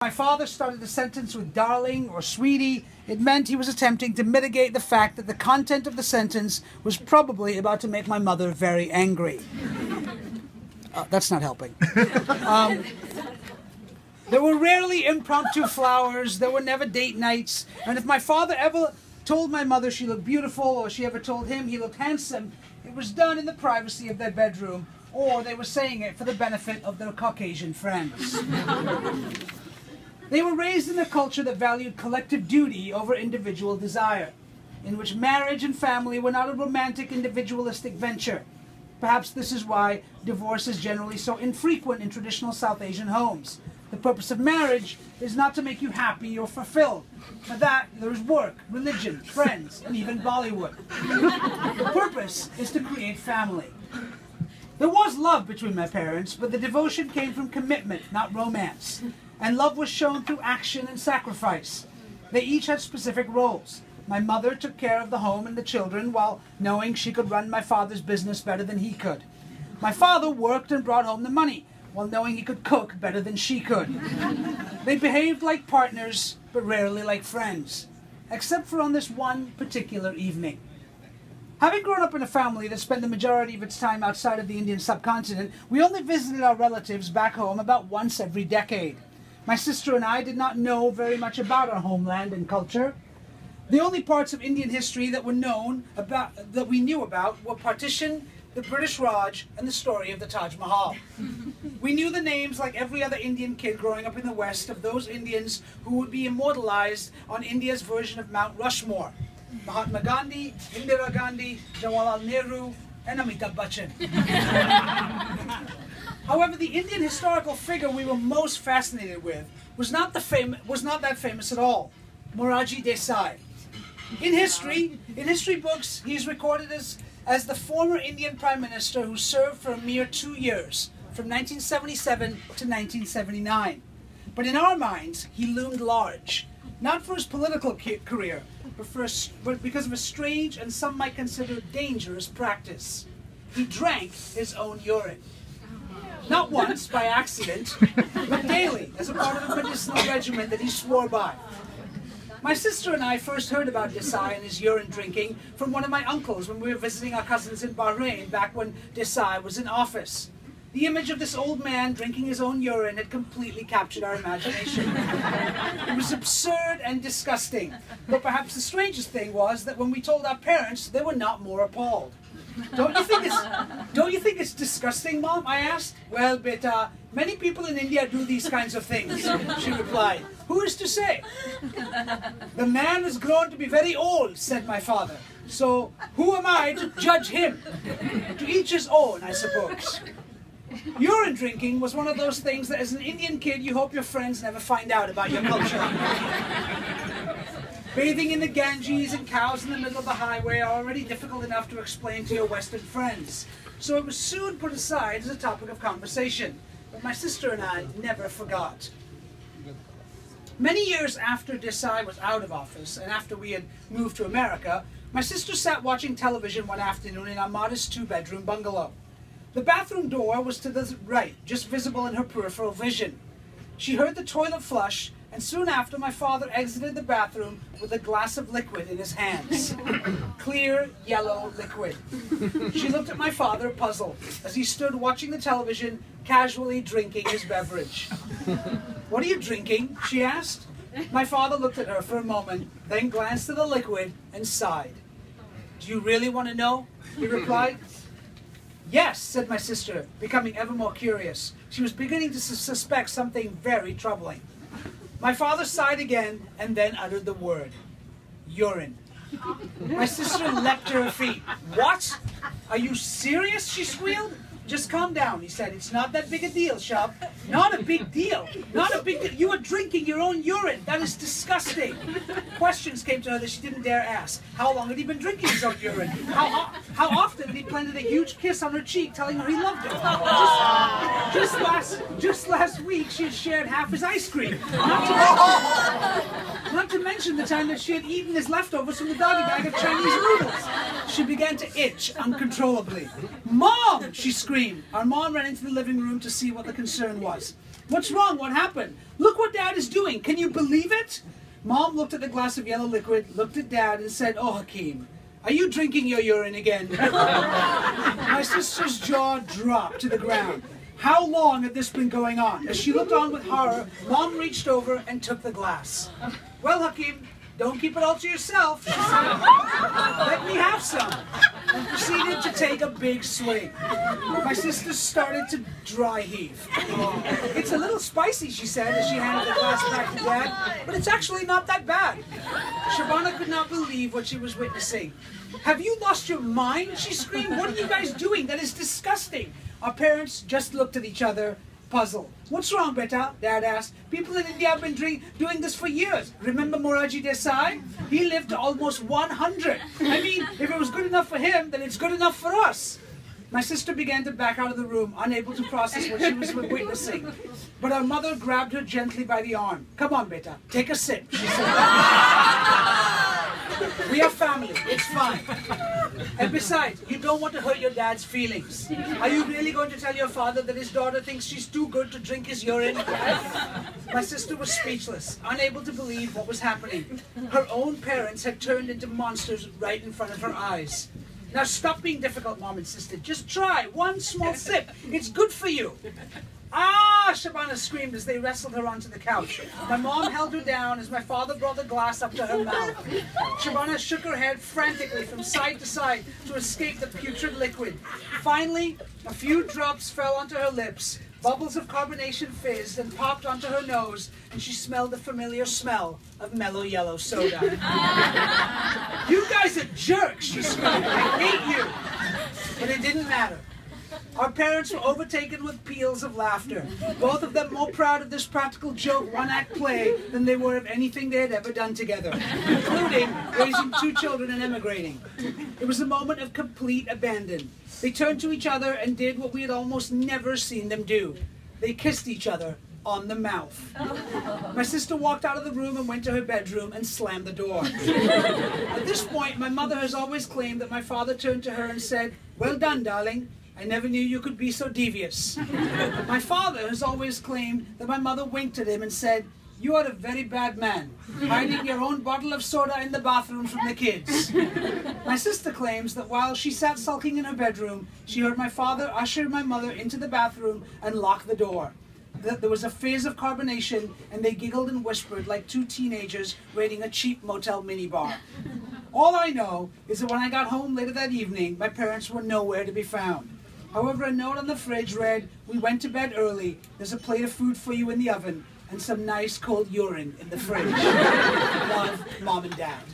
My father started the sentence with darling or sweetie. It meant he was attempting to mitigate the fact that the content of the sentence was probably about to make my mother very angry. That's not helping. There were rarely impromptu flowers. There were never date nights. And if my father ever told my mother she looked beautiful, or she ever told him he looked handsome, it was done in the privacy of their bedroom, or they were saying it for the benefit of their Caucasian friends. They were raised in a culture that valued collective duty over individual desire, in which marriage and family were not a romantic, individualistic venture. Perhaps this is why divorce is generally so infrequent in traditional South Asian homes. The purpose of marriage is not to make you happy or fulfilled. For that, there is work, religion, friends, and even Bollywood. The purpose is to create family. There was love between my parents, but the devotion came from commitment, not romance. And love was shown through action and sacrifice. They each had specific roles. My mother took care of the home and the children while knowing she could run my father's business better than he could. My father worked and brought home the money while knowing he could cook better than she could. They behaved like partners, but rarely like friends, except for on this one particular evening. Having grown up in a family that spent the majority of its time outside of the Indian subcontinent, we only visited our relatives back home about once every decade. My sister and I did not know very much about our homeland and culture. The only parts of Indian history that we knew about were partition, the British Raj, and the story of the Taj Mahal. We knew the names, like every other Indian kid growing up in the West, of those Indians who would be immortalized on India's version of Mount Rushmore: Mahatma Gandhi, Indira Gandhi, Jawaharlal Nehru, and Amitabh Bachchan. However, the Indian historical figure we were most fascinated with was not that famous at all: Morarji Desai. In history books, he is recorded as the former Indian Prime Minister who served for a mere 2 years, from 1977 to 1979. But in our minds, he loomed large, not for his political career, but because of a strange and some might consider dangerous practice. He drank his own urine. Not once, by accident, but daily, as a part of a medicinal regimen that he swore by. My sister and I first heard about Desai and his urine drinking from one of my uncles when we were visiting our cousins in Bahrain back when Desai was in office. The image of this old man drinking his own urine had completely captured our imagination. It was absurd and disgusting, but perhaps the strangest thing was that when we told our parents, they were not more appalled. Don't you think it's disgusting, Mom? I asked. Well, beta, many people in India do these kinds of things, she replied. Who is to say? The man has grown to be very old, said my father. So who am I to judge him? To each his own, I suppose. Urine drinking was one of those things that as an Indian kid you hope your friends never find out about your culture. Bathing in the Ganges and cows in the middle of the highway are already difficult enough to explain to your Western friends. So it was soon put aside as a topic of conversation. But my sister and I never forgot. Many years after Desai was out of office and after we had moved to America, my sister sat watching television one afternoon in our modest 2-bedroom bungalow. The bathroom door was to the right, just visible in her peripheral vision. She heard the toilet flush, and soon after my father exited the bathroom with a glass of liquid in his hands. Clear, yellow liquid. She looked at my father, puzzled, as he stood watching the television, casually drinking his beverage. What are you drinking? She asked. My father looked at her for a moment, then glanced at the liquid and sighed. Do you really want to know? He replied. Yes, said my sister, becoming ever more curious. She was beginning to suspect something very troubling. My father sighed again and then uttered the word, urine. My sister leapt to her feet. What? Are you serious? She squealed. Just calm down, he said. It's not that big a deal, Shab. Not a big deal. Not a big deal. You were drinking your own urine. That is disgusting. Questions came to her that she didn't dare ask. How long had he been drinking his own urine? How often had he planted a huge kiss on her cheek telling her he loved her? Just last week she had shared half his ice cream. Not to mention the time that she had eaten his leftovers from the doggy bag of Chinese noodles. She began to itch uncontrollably. Mom! She screamed. Our mom ran into the living room to see what the concern was. What's wrong? What happened? Look what Dad is doing. Can you believe it? Mom looked at the glass of yellow liquid, looked at Dad, and said, "Oh, Hakeem, are you drinking your urine again?" My sister's jaw dropped to the ground. How long had this been going on? As she looked on with horror, Mom reached over and took the glass. "Well, Hakeem, don't keep it all to yourself," she said. "Let me have some," and proceeded to take a big swig. My sister started to dry heave. "It's a little spicy," she said as she handed the glass back to Dad, "but it's actually not that bad." Shabana could not believe what she was witnessing. "Have you lost your mind?" she screamed. "What are you guys doing? That is disgusting." Our parents just looked at each other, puzzled. "What's wrong, beta?" Dad asked. "People in India have been doing this for years. Remember Moraji Desai? He lived to almost 100. I mean, if it was good enough for him, then it's good enough for us." My sister began to back out of the room, unable to process what she was witnessing. But our mother grabbed her gently by the arm. "Come on, beta, take a sip," she said. "We are family, it's fine. And besides, you don't want to hurt your dad's feelings. Are you really going to tell your father that his daughter thinks she's too good to drink his urine?" My sister was speechless, unable to believe what was happening. Her own parents had turned into monsters right in front of her eyes. "Now stop being difficult," Mom insisted. "Just try one small sip. It's good for you." "Ah!" Shabana screamed as they wrestled her onto the couch. My mom held her down as my father brought the glass up to her mouth. Shabana shook her head frantically from side to side to escape the putrid liquid. Finally, a few drops fell onto her lips. Bubbles of carbonation fizzed and popped onto her nose, and she smelled the familiar smell of mellow yellow soda. "You guys are jerks," she screamed. "I hate you." But it didn't matter. Our parents were overtaken with peals of laughter, both of them more proud of this practical joke one-act play than they were of anything they had ever done together, including raising 2 children and emigrating. It was a moment of complete abandon. They turned to each other and did what we had almost never seen them do. They kissed each other on the mouth. My sister walked out of the room and went to her bedroom and slammed the door. At this point, my mother has always claimed that my father turned to her and said, "Well done, darling. I never knew you could be so devious." My father has always claimed that my mother winked at him and said, "You are a very bad man, hiding your own bottle of soda in the bathroom from the kids." My sister claims that while she sat sulking in her bedroom, she heard my father usher my mother into the bathroom and lock the door. That there was a phase of carbonation, and they giggled and whispered like 2 teenagers raiding a cheap motel minibar. All I know is that when I got home later that evening, my parents were nowhere to be found. However, a note on the fridge read, "We went to bed early. There's a plate of food for you in the oven and some nice cold urine in the fridge." Love, Mom and Dad.